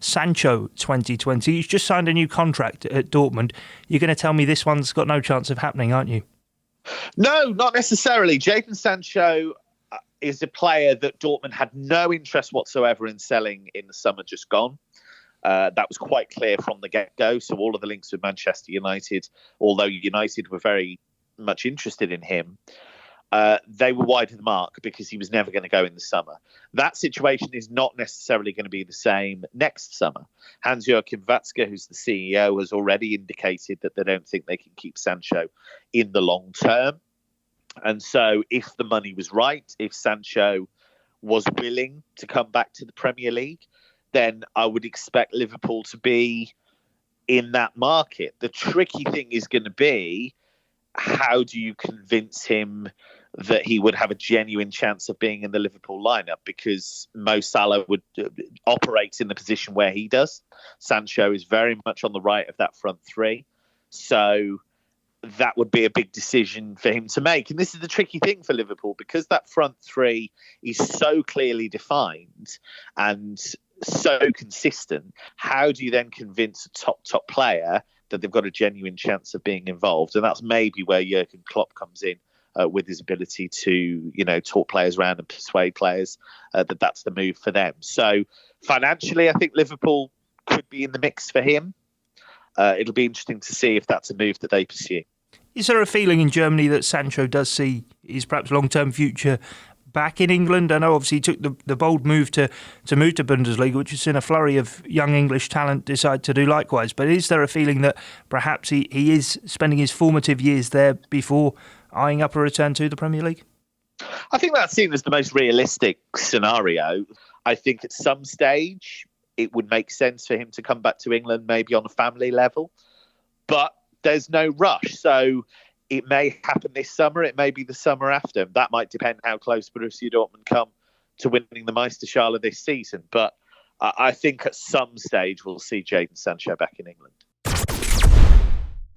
Sancho 2020. He's just signed a new contract at Dortmund. You're going to tell me this one's got no chance of happening, aren't you? No, not necessarily. Jadon Sancho is a player that Dortmund had no interest whatsoever in selling in the summer just gone. That was quite clear from the get-go. So all of the links with Manchester United, although United were very much interested in him, they were wide of the mark because he was never going to go in the summer. That situation is not necessarily going to be the same next summer. Hans-Joachim Watzke, who's the CEO, has already indicated that they don't think they can keep Sancho in the long term. And so if the money was right, if Sancho was willing to come back to the Premier League, then I would expect Liverpool to be in that market. The tricky thing is going to be, how do you convince him that he would have a genuine chance of being in the Liverpool lineup? Because Mo Salah would operate in the position where he does. Sancho is very much on the right of that front three. So that would be a big decision for him to make. And this is the tricky thing for Liverpool, because that front three is so clearly defined and so consistent. How do you then convince a top player that they've got a genuine chance of being involved? And that's maybe where Jurgen Klopp comes in with his ability to, talk players around and persuade players that that's the move for them. So financially, I think Liverpool could be in the mix for him. It'll be interesting to see if that's a move that they pursue. Is there a feeling in Germany that Sancho does see his perhaps long-term future back in England? I know obviously he took the bold move to move to Bundesliga, which has seen a flurry of young English talent decide to do likewise. But is there a feeling that perhaps he is spending his formative years there before eyeing up a return to the Premier League? I think that's seen as the most realistic scenario. I think at some stage it would make sense for him to come back to England, maybe on a family level. But there's no rush. So it may happen this summer. It may be the summer after. That might depend how close Borussia Dortmund come to winning the Meisterschale this season. But I think at some stage we'll see Jadon Sancho back in England.